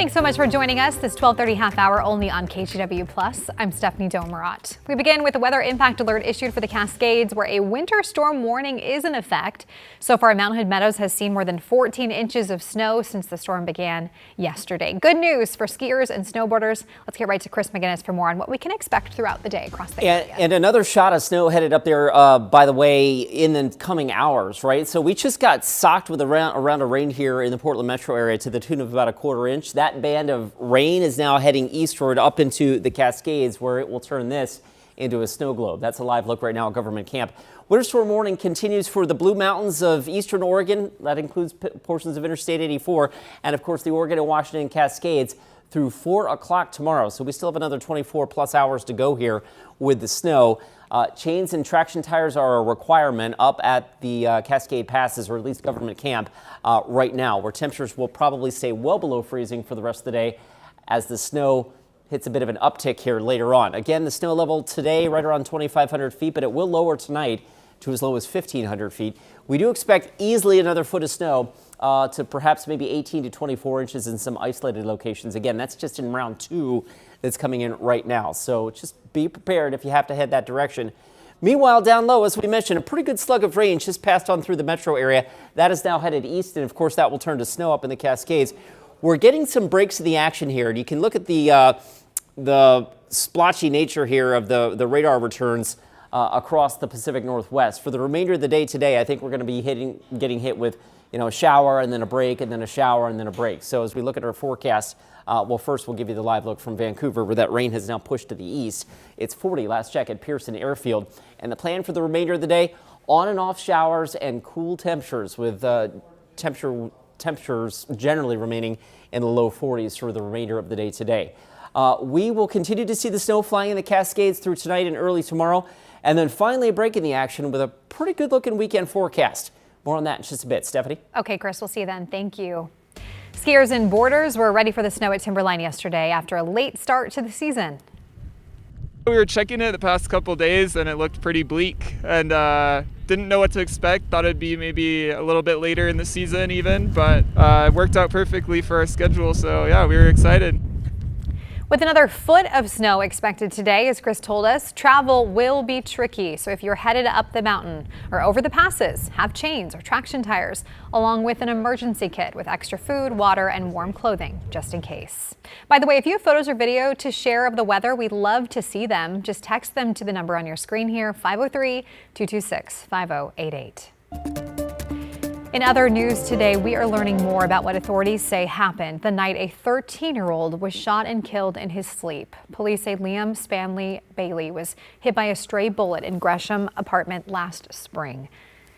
Thanks so much for joining us this 12:30 half hour only on KGW Plus. I'm Stephanie Domerat. We begin with a weather impact alert issued for the Cascades, where a winter storm warning is in effect. So far, Mount Hood Meadows has seen more than 14 inches of snow since the storm began yesterday. Good news for skiers and snowboarders. Let's get right to Chris McGinnis for more on what we can expect throughout the day across the area. And another shot of snow headed up there, by the way, in the coming hours, right? So we just got socked with a round of rain here in the Portland metro area to the tune of about a quarter inch. That band of rain is now heading eastward up into the Cascades, where it will turn this into a snow globe. That's a live look right now at Government Camp. Winter storm warning continues for the Blue Mountains of eastern Oregon. That includes portions of Interstate 84 and, of course, the Oregon and Washington Cascades through 4 o'clock tomorrow. So we still have another 24 plus hours to go here with the snow. Chains and traction tires are a requirement up at the Cascade Passes, or at least Government Camp right now, where temperatures will probably stay well below freezing for the rest of the day as the snow hits a bit of an uptick here later on. Again, the snow level today right around 2,500 feet, but it will lower tonight to as low as 1,500 feet. We do expect easily another foot of snow to perhaps maybe 18 to 24 inches in some isolated locations. Again, that's just in round 2 that's coming in right now. So just be prepared if you have to head that direction. Meanwhile, down low, as we mentioned, a pretty good slug of rain just passed on through the metro area. That is now headed east, and of course that will turn to snow up in the Cascades. We're getting some breaks of the action here, and you can look at the splotchy nature here of the radar returns across the Pacific Northwest. For the remainder of the day today, I think we're going to be getting hit with a shower and then a break and then a shower and then a break. So as we look at our forecast, well, first we'll give you the live look from Vancouver, where that rain has now pushed to the east. It's 40 last check at Pearson Airfield. And the plan for the remainder of the day, on and off showers and cool temperatures, with temperatures generally remaining in the low 40s for the remainder of the day today. We will continue to see the snow flying in the Cascades through tonight and early tomorrow. And then finally a break in the action with a pretty good looking weekend forecast. More on that in just a bit. Stephanie? Okay, Chris, we'll see you then. Thank you. Skiers and boarders were ready for the snow at Timberline yesterday after a late start to the season. We were checking it the past couple days and it looked pretty bleak, and didn't know what to expect. Thought it'd be maybe a little bit later in the season even, but it worked out perfectly for our schedule. So yeah, we were excited. With another foot of snow expected today, as Chris told us, travel will be tricky. So if you're headed up the mountain or over the passes, have chains or traction tires, along with an emergency kit with extra food, water, and warm clothing, just in case. By the way, if you have photos or video to share of the weather, we'd love to see them. Just text them to the number on your screen here, 503-226-5088. In other news today, we are learning more about what authorities say happened the night a 13-year-old was shot and killed in his sleep. Police say Liam Spanley Bailey was hit by a stray bullet in Gresham apartment last spring.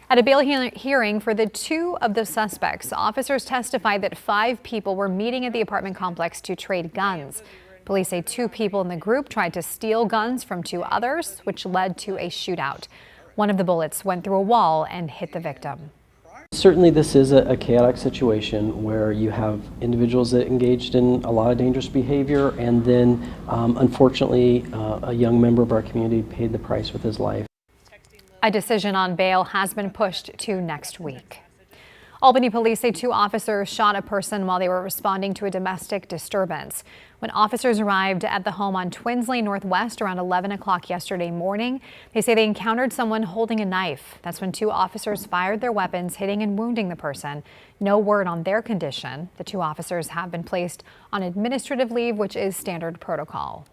At a bail hearing for the 2 of the suspects, officers testified that 5 people were meeting at the apartment complex to trade guns. Police say 2 people in the group tried to steal guns from 2 others, which led to a shootout. One of the bullets went through a wall and hit the victim. Certainly this is a chaotic situation where you have individuals that engaged in a lot of dangerous behavior, and then unfortunately a young member of our community paid the price with his life. A decision on bail has been pushed to next week. Albany police say 2 officers shot a person while they were responding to a domestic disturbance. When officers arrived at the home on Twinsley Northwest around 11 o'clock yesterday morning, they say they encountered someone holding a knife. That's when 2 officers fired their weapons, hitting and wounding the person. No word on their condition. The 2 officers have been placed on administrative leave, which is standard protocol.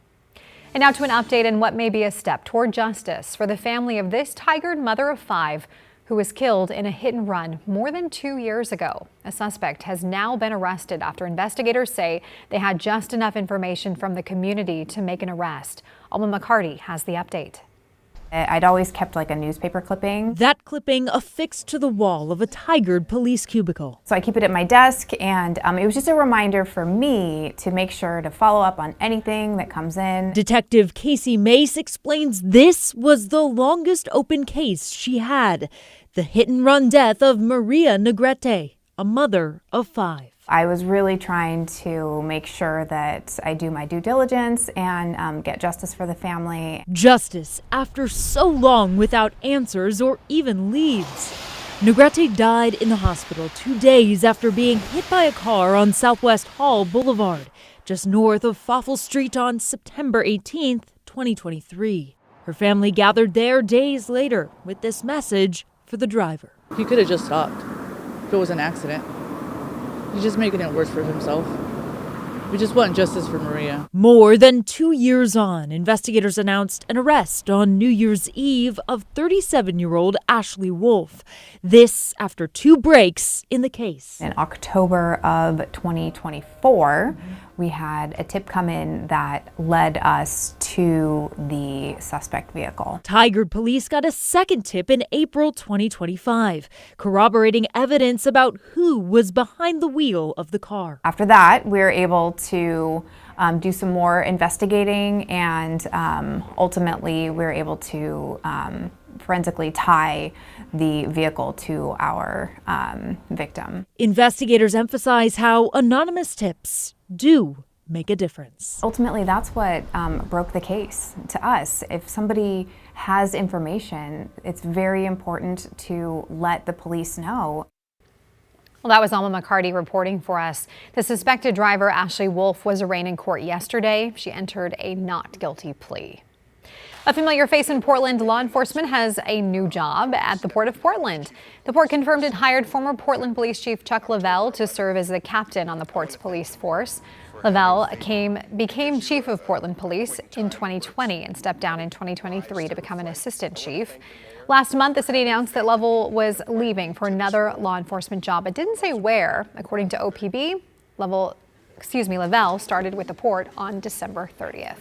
And now to an update on what may be a step toward justice for the family of this Tigard mother of 5 who was killed in a hit and run more than 2 years ago. A suspect has now been arrested after investigators say they had just enough information from the community to make an arrest. Alma McCarty has the update. I'd always kept like a newspaper clipping. That clipping affixed to the wall of a Tigard police cubicle. So I keep it at my desk, and it was just a reminder for me to make sure to follow up on anything that comes in. Detective Casey Mace explains this was the longest open case she had. The hit-and-run death of Maria Negrete, a mother of 5. I was really trying to make sure that I do my due diligence and get justice for the family. Justice after so long without answers or even leads. Negrete died in the hospital 2 days after being hit by a car on Southwest Hall Boulevard, just north of Fawful Street on September 18th, 2023. Her family gathered there days later with this message for the driver. He could have just stopped if it was an accident. He's just making it worse for himself. We just want justice for Maria. More than 2 years on, investigators announced an arrest on New Year's Eve of 37-year-old Ashley Wolf. This after 2 breaks in the case. In October of 2024, we had a tip come in that led us to the suspect vehicle. Tigard police got a second tip in April 2025, corroborating evidence about who was behind the wheel of the car. After that, we were able to do some more investigating, and ultimately we were able to forensically tie the vehicle to our victim. Investigators emphasize how anonymous tips do make a difference. Ultimately, that's what broke the case to us. If somebody has information, it's very important to let the police know. Well, that was Alma McCarty reporting for us. The suspected driver, Ashley Wolf, was arraigned in court yesterday. She entered a not guilty plea. A familiar face in Portland, law enforcement has a new job at the Port of Portland. The port confirmed it hired former Portland Police Chief Chuck Lavelle to serve as the captain on the port's police force. Lavelle became chief of Portland Police in 2020 and stepped down in 2023 to become an assistant chief. Last month, the city announced that Lavelle was leaving for another law enforcement job. It didn't say where. According to OPB, Lavelle started with the port on December 30th.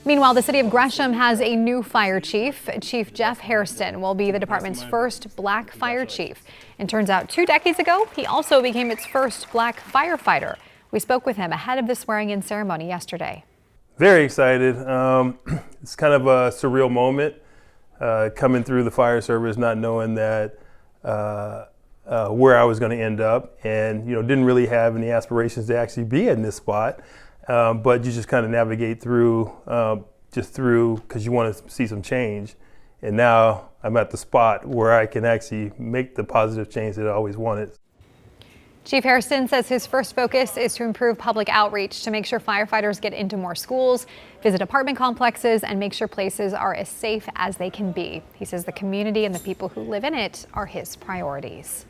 Meanwhile, the city of Gresham has a new fire chief. Chief Jeff Hairston will be the department's first black fire chief. And turns out 2 decades ago, he also became its first black firefighter. We spoke with him ahead of the swearing-in ceremony yesterday. Very excited. It's kind of a surreal moment coming through the fire service, not knowing that where I was going to end up, and didn't really have any aspirations to actually be in this spot. But you just kind of navigate through, because you want to see some change. And now I'm at the spot where I can actually make the positive change that I always wanted. Chief Hairston says his first focus is to improve public outreach to make sure firefighters get into more schools, visit apartment complexes, and make sure places are as safe as they can be. He says the community and the people who live in it are his priorities.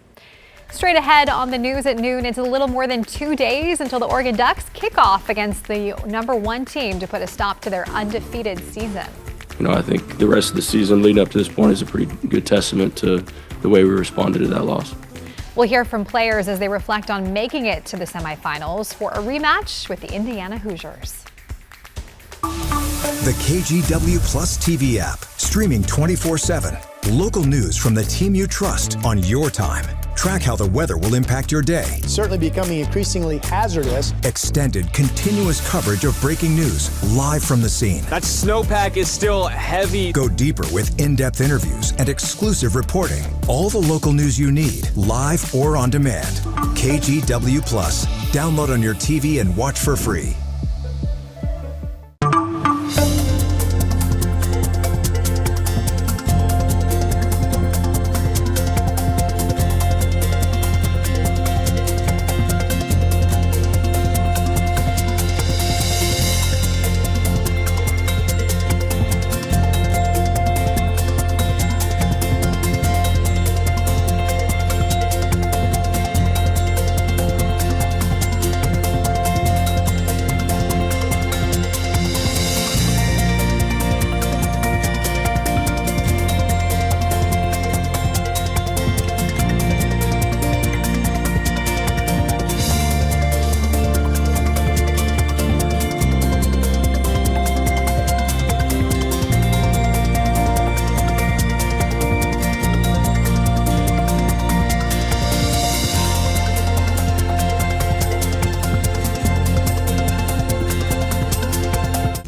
Straight ahead on the news at noon, it's a little more than 2 days until the Oregon Ducks kick off against the #1 team to put a stop to their undefeated season. I think the rest of the season leading up to this point is a pretty good testament to the way we responded to that loss. We'll hear from players as they reflect on making it to the semifinals for a rematch with the Indiana Hoosiers. The KGW Plus TV app, streaming 24/7. Local news from the team you trust on your time. Track how the weather will impact your day. Certainly becoming increasingly hazardous. Extended, continuous coverage of breaking news live from the scene. That snowpack is still heavy. Go deeper with in-depth interviews and exclusive reporting. All the local news you need, live or on demand. KGW Plus. Download on your TV and watch for free.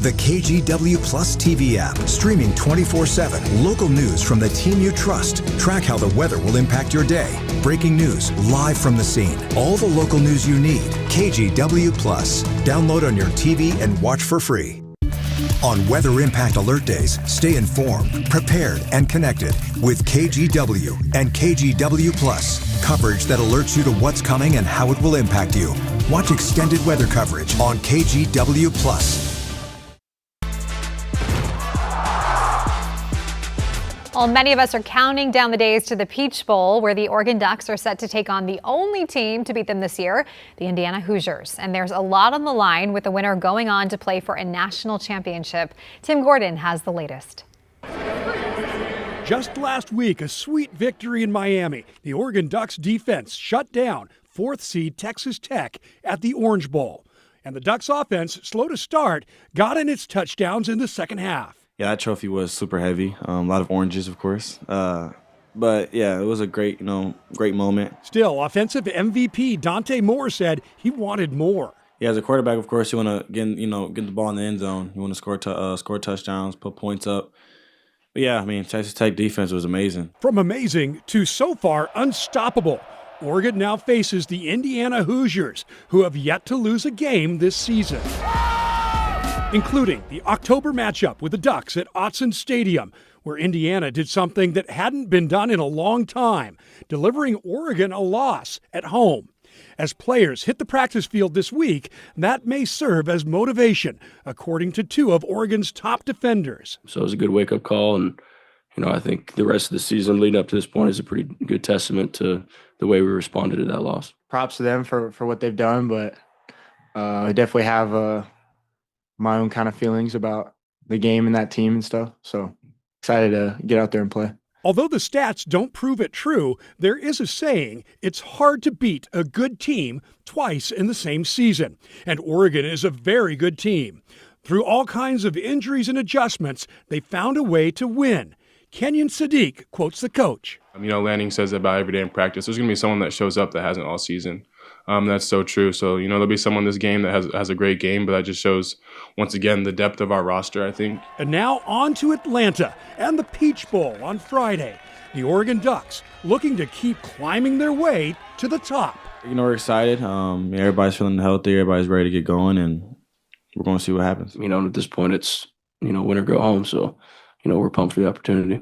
The KGW Plus TV app, streaming 24/7. Local news from the team you trust. Track how the weather will impact your day. Breaking news live from the scene. All the local news you need. KGW Plus. Download on your TV and watch for free. On Weather Impact Alert Days, stay informed, prepared, and connected with KGW and KGW Plus. Coverage that alerts you to what's coming and how it will impact you. Watch extended weather coverage on KGW Plus. Well, many of us are counting down the days to the Peach Bowl, where the Oregon Ducks are set to take on the only team to beat them this year, the Indiana Hoosiers. And there's a lot on the line, with the winner going on to play for a national championship. Tim Gordon has the latest. Just last week, a sweet victory in Miami. The Oregon Ducks defense shut down 4th seed Texas Tech at the Orange Bowl. And the Ducks offense, slow to start, got in its touchdowns in the second half. Yeah, that trophy was super heavy. A lot of oranges, of course. But yeah, it was a great moment. Still, offensive MVP Dante Moore said he wanted more. Yeah, as a quarterback, of course, you want to get the ball in the end zone. You want to score touchdowns, put points up. But yeah, I mean, Texas Tech defense was amazing. From amazing to so far unstoppable, Oregon now faces the Indiana Hoosiers, who have yet to lose a game this season, including the October matchup with the Ducks at Autzen Stadium, where Indiana did something that hadn't been done in a long time, delivering Oregon a loss at home. As players hit the practice field this week, that may serve as motivation, according to 2 of Oregon's top defenders. So it was a good wake-up call, and I think the rest of the season leading up to this point is a pretty good testament to the way we responded to that loss. Props to them for what they've done, but I definitely have my own kind of feelings about the game and that team and stuff. So excited to get out there and play. Although the stats don't prove it true, there is a saying, it's hard to beat a good team twice in the same season. And Oregon is a very good team. Through all kinds of injuries and adjustments, they found a way to win. Kenyon Sadiq quotes the coach. Lanning says about every day in practice, there's going to be someone that shows up that hasn't all season. That's so true. So, there'll be someone this game that has a great game, but that just shows, once again, the depth of our roster, I think. And now on to Atlanta and the Peach Bowl on Friday. The Oregon Ducks looking to keep climbing their way to the top. We're excited. Everybody's feeling healthy. Everybody's ready to get going, and we're going to see what happens. At this point, it's, win or go home. So, we're pumped for the opportunity.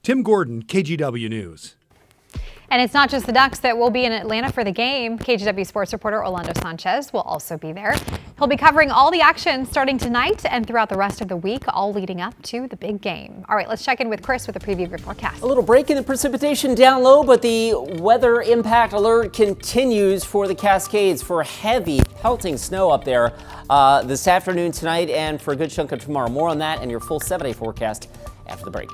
Tim Gordon, KGW News. And it's not just the Ducks that will be in Atlanta for the game. KGW sports reporter Orlando Sanchez will also be there. He'll be covering all the action starting tonight and throughout the rest of the week, all leading up to the big game. All right, let's check in with Chris with a preview of your forecast. A little break in the precipitation down low, but the weather impact alert continues for the Cascades for heavy pelting snow up there this afternoon, tonight, and for a good chunk of tomorrow. More on that and your full 7-day forecast after the break.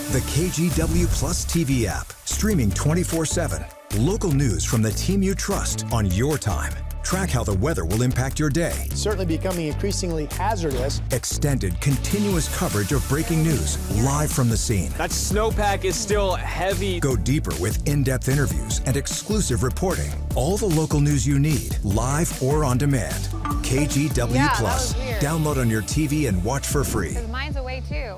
The KGW Plus TV app, streaming 24/7. Local news from the team you trust on your time. Track how the weather will impact your day. Certainly becoming increasingly hazardous. Extended, continuous coverage of breaking news live from the scene. That snowpack is still heavy. Go deeper with in-depth interviews and exclusive reporting. All the local news you need, live or on demand. KGW Plus. Download on your TV and watch for free. Because mine's away too.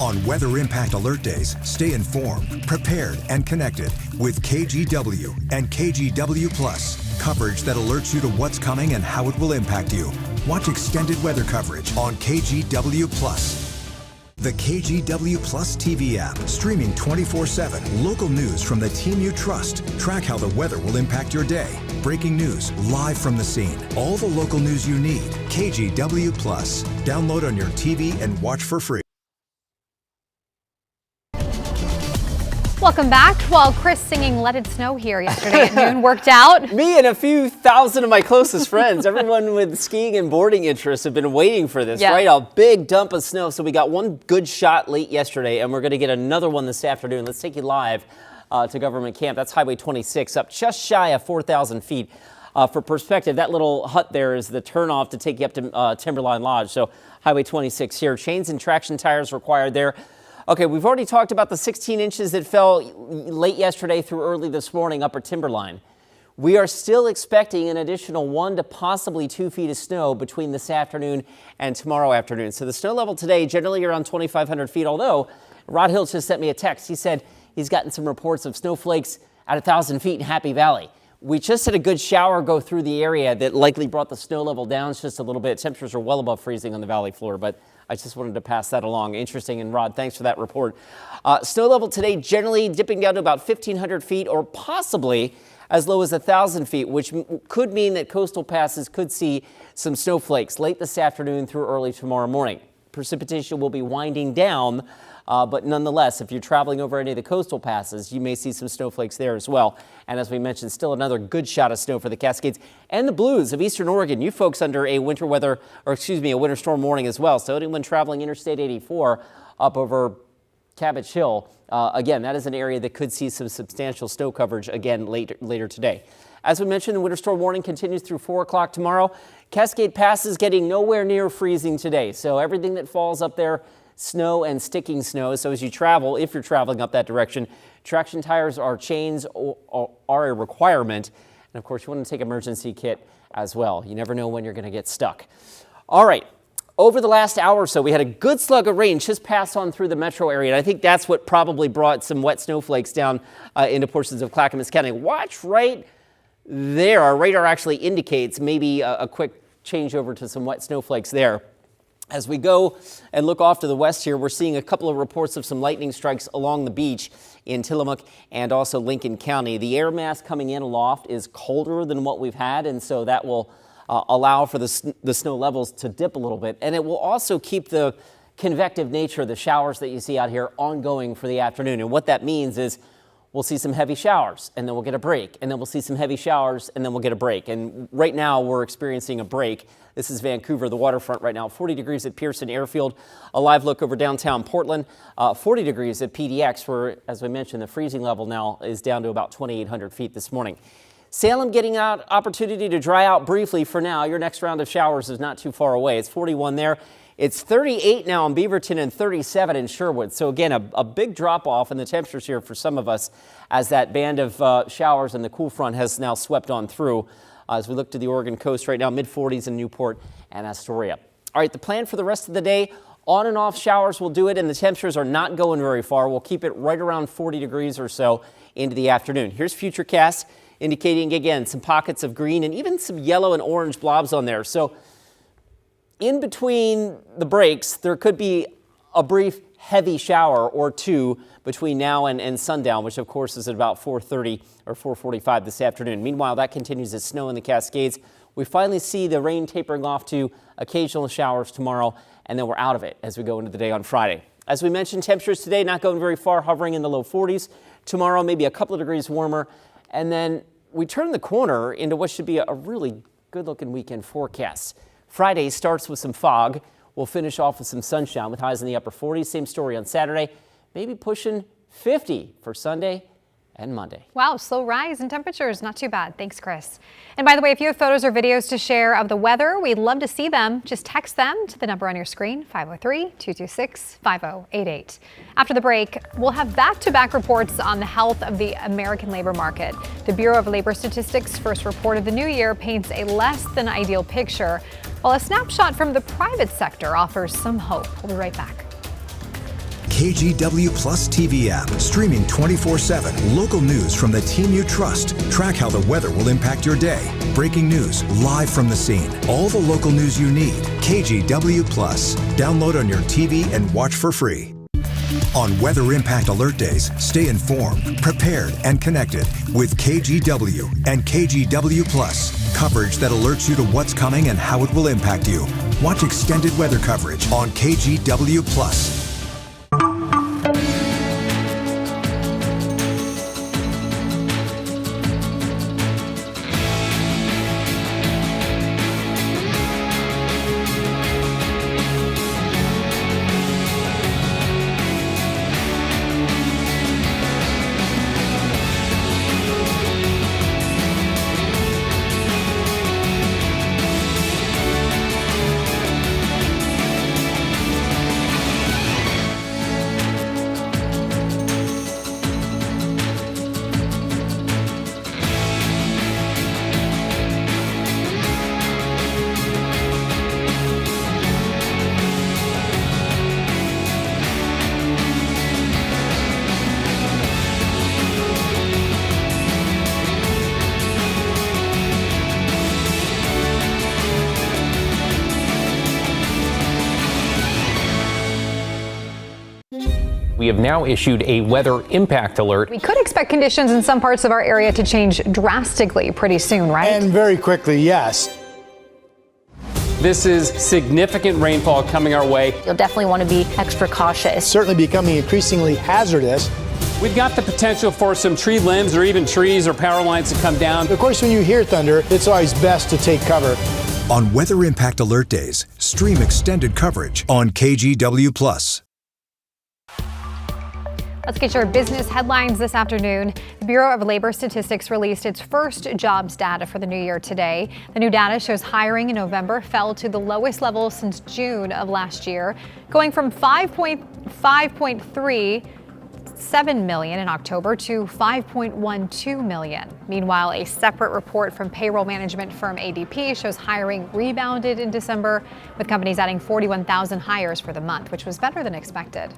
On Weather Impact Alert Days, stay informed, prepared, and connected with KGW and KGW Plus. Coverage that alerts you to what's coming and how it will impact you. Watch extended weather coverage on KGW Plus. The KGW Plus TV app, streaming 24/7. Local news from the team you trust. Track how the weather will impact your day. Breaking news live from the scene. All the local news you need. KGW Plus. Download on your TV and watch for free. Welcome back. While Chris singing Let It Snow here yesterday at noon worked out. Me and a few thousand of my closest friends, everyone with skiing and boarding interests, have been waiting for this, right? A big dump of snow. So we got one good shot late yesterday, and we're going to get another one this afternoon. Let's take you live to Government Camp. That's Highway 26, up just shy of 4,000 feet. For perspective, that little hut there is the turnoff to take you up to Timberline Lodge. So Highway 26 here. Chains and traction tires required there. Okay, we've already talked about the 16 inches that fell late yesterday through early this morning, upper Timberline. We are still expecting an additional 1 to possibly 2 feet of snow between this afternoon and tomorrow afternoon. So the snow level today generally around 2,500 feet, although Rod Hill just sent me a text. He said he's gotten some reports of snowflakes at 1,000 feet in Happy Valley. We just had a good shower go through the area that likely brought the snow level down just a little bit. Temperatures are well above freezing on the valley floor, but I just wanted to pass that along. Interesting. And Rod, thanks for that report. Snow level today generally dipping down to about 1,500 feet or possibly as low as 1,000 feet, which could mean that coastal passes could see some snowflakes late this afternoon through early tomorrow morning. Precipitation will be winding down, but nonetheless, if you're traveling over any of the coastal passes, you may see some snowflakes there as well. And as we mentioned, still another good shot of snow for the Cascades and the Blues of Eastern Oregon. You folks under a winter storm warning as well. So anyone traveling Interstate 84 up over Cabbage Hill, again, that is an area that could see some substantial snow coverage again later today. As we mentioned, the winter storm warning continues through 4 o'clock tomorrow. Cascade Pass is getting nowhere near freezing today. So everything that falls up there, snow and sticking snow. So as you travel, if you're traveling up that direction, traction tires or chains are a requirement. And of course, you want to take emergency kit as well. You never know when you're going to get stuck. All right. Over the last hour or so, we had a good slug of rain just pass on through the metro area. And I think that's what probably brought some wet snowflakes down into portions of Clackamas County. Watch right there. Our radar actually indicates maybe a quick change over to some wet snowflakes there. As we go and look off to the west here, we're seeing a couple of reports of some lightning strikes along the beach in Tillamook and also Lincoln County. The air mass coming in aloft is colder than what we've had, and so that will allow for the snow levels to dip a little bit. And it will also keep the convective nature of the showers that you see out here ongoing for the afternoon. And what that means is we'll see some heavy showers, and then we'll get a break, and then we'll see some heavy showers, and then we'll get a break. And right now, we're experiencing a break. This is Vancouver, the waterfront right now. 40 degrees at Pearson Airfield. A live look over downtown Portland. 40 degrees at PDX, where, as we mentioned, the freezing level now is down to about 2,800 feet this morning. Salem getting out opportunity to dry out briefly for now. Your next round of showers is not too far away. It's 41 there. It's 38 now in Beaverton and 37 in Sherwood. So again, a big drop off in the temperatures here for some of us as that band of showers and the cool front has now swept on through. As we look to the Oregon coast right now, mid-40s in Newport and Astoria. All right, the plan for the rest of the day, on and off showers will do it, and the temperatures are not going very far. We'll keep it right around 40 degrees or so into the afternoon. Here's Futurecast indicating, again, some pockets of green and even some yellow and orange blobs on there. So in between the breaks, there could be a brief heavy shower or two between now and sundown, which of course is at about 4:30 or 4:45 this afternoon. Meanwhile, that continues as snow in the Cascades. We finally see the rain tapering off to occasional showers tomorrow, and then we're out of it as we go into the day on Friday. As we mentioned, temperatures today not going very far, hovering in the low 40s. Tomorrow, maybe a couple of degrees warmer. And then we turn the corner into what should be a really good-looking weekend forecast. Friday starts with some fog. We'll finish off with some sunshine with highs in the upper 40s. Same story on Saturday, maybe pushing 50 for Sunday and Monday. Wow, slow rise in temperatures. Not too bad. Thanks, Chris. And by the way, if you have photos or videos to share of the weather, we'd love to see them. Just text them to the number on your screen, 503-226-5088. After the break, we'll have back-to-back reports on the health of the American labor market. The Bureau of Labor Statistics' first report of the new year paints a less than ideal picture, while a snapshot from the private sector offers some hope. We'll be right back. KGW Plus TV app, streaming 24/7. Local news from the team you trust. Track how the weather will impact your day. Breaking news live from the scene. All the local news you need. KGW Plus. Download on your TV and watch for free. On Weather Impact Alert Days, stay informed, prepared, and connected with KGW and KGW Plus. Coverage that alerts you to what's coming and how it will impact you. Watch extended weather coverage on KGW Plus. We have now issued a weather impact alert. We could expect conditions in some parts of our area to change drastically pretty soon, right? And very quickly, yes. This is significant rainfall coming our way. You'll definitely want to be extra cautious. Certainly becoming increasingly hazardous. We've got the potential for some tree limbs or even trees or power lines to come down. Of course, when you hear thunder, it's always best to take cover. On Weather Impact Alert Days, stream extended coverage on KGW Plus. Let's get your business headlines this afternoon. The Bureau of Labor Statistics released its first jobs data for the new year today. The new data shows hiring in November fell to the lowest level since June of last year, going from 5.37 million in October to 5.12 million. Meanwhile, a separate report from payroll management firm ADP shows hiring rebounded in December, with companies adding 41,000 hires for the month, which was better than expected.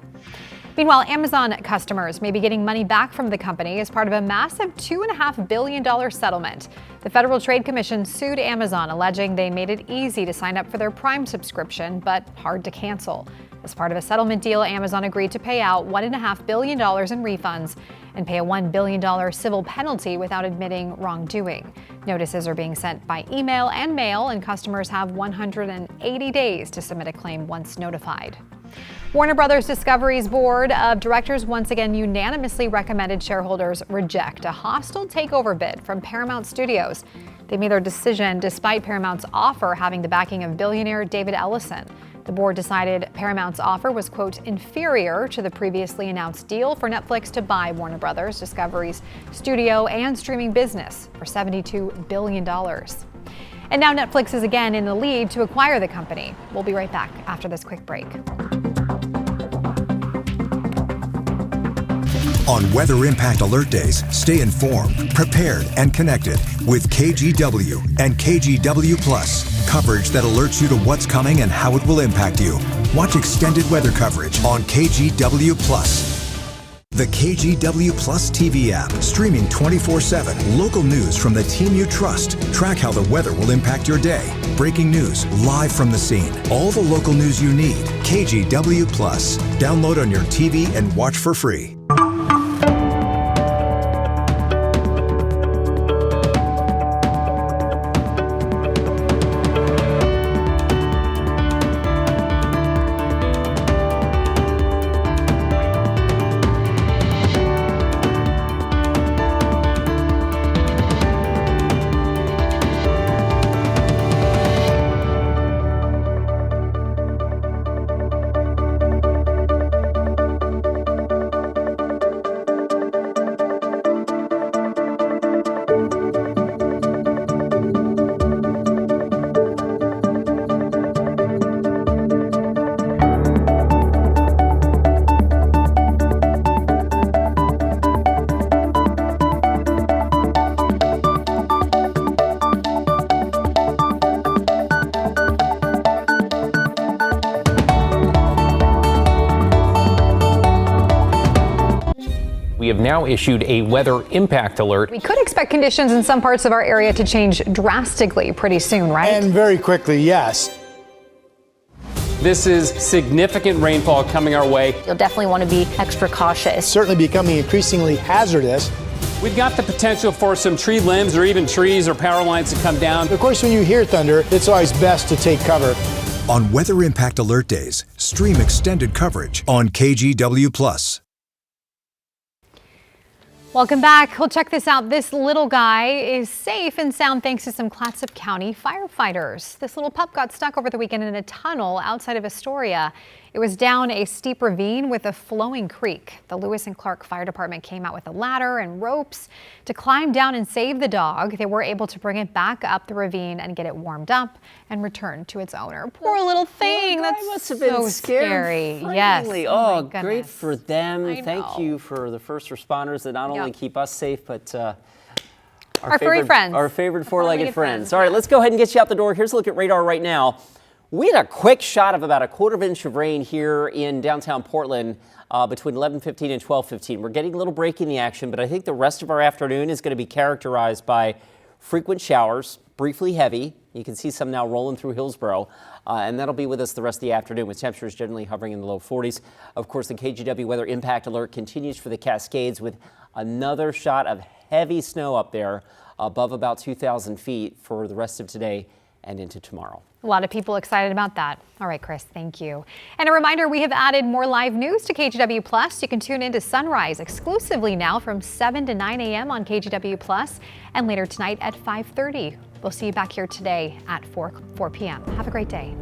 Meanwhile, Amazon customers may be getting money back from the company as part of a massive $2.5 billion settlement. The Federal Trade Commission sued Amazon, alleging they made it easy to sign up for their Prime subscription, but hard to cancel. As part of a settlement deal, Amazon agreed to pay out $1.5 billion in refunds and pay a $1 billion civil penalty without admitting wrongdoing. Notices are being sent by email and mail, and customers have 180 days to submit a claim once notified. Warner Brothers Discovery's board of directors once again unanimously recommended shareholders reject a hostile takeover bid from Paramount Studios. They made their decision despite Paramount's offer having the backing of billionaire David Ellison. The board decided Paramount's offer was, quote, inferior to the previously announced deal for Netflix to buy Warner Brothers Discovery's studio and streaming business for $72 billion. And now Netflix is again in the lead to acquire the company. We'll be right back after this quick break. On Weather Impact Alert Days, stay informed, prepared, and connected with KGW and KGW Plus. Coverage that alerts you to what's coming and how it will impact you. Watch extended weather coverage on KGW Plus. The KGW Plus TV app, streaming 24/7. Local news from the team you trust. Track how the weather will impact your day. Breaking news live from the scene. All the local news you need. KGW Plus. Download on your TV and watch for free. We have now issued a weather impact alert. We could expect conditions in some parts of our area to change drastically pretty soon, right? And very quickly, yes. This is significant rainfall coming our way. You'll definitely want to be extra cautious. Certainly becoming increasingly hazardous. We've got the potential for some tree limbs or even trees or power lines to come down. Of course, when you hear thunder, it's always best to take cover. On Weather Impact Alert Days, stream extended coverage on KGW+. Welcome back. Well, check this out. This little guy is safe and sound thanks to some Clatsop County firefighters. This little pup got stuck over the weekend in a tunnel outside of Astoria. It was down a steep ravine with a flowing creek. The Lewis and Clark Fire Department came out with a ladder and ropes to climb down and save the dog. They were able to bring it back up the ravine and get it warmed up and returned to its owner. Poor little thing. That's must have been so scary. Yes. Oh, my great goodness. for them. I Thank know. you for the first responders that not only keep us safe, but Our furry friends. Our favorite four-legged friends. All right, let's go ahead and get you out the door. Here's a look at radar right now. We had a quick shot of about a quarter of an inch of rain here in downtown Portland between 11:15 and 12:15. We're getting a little break in the action, but I think the rest of our afternoon is going to be characterized by frequent showers, briefly heavy. You can see some now rolling through Hillsborough, and that'll be with us the rest of the afternoon with temperatures generally hovering in the low 40s. Of course, the KGW weather impact alert continues for the Cascades with another shot of heavy snow up there above about 2,000 feet for the rest of today and into tomorrow. A lot of people excited about that. All right, Chris, thank you. And a reminder, we have added more live news to KGW Plus. You can tune into Sunrise exclusively now from 7 to 9 a.m. on KGW Plus and later tonight at 5:30. We'll see you back here today at 4 p.m. Have a great day.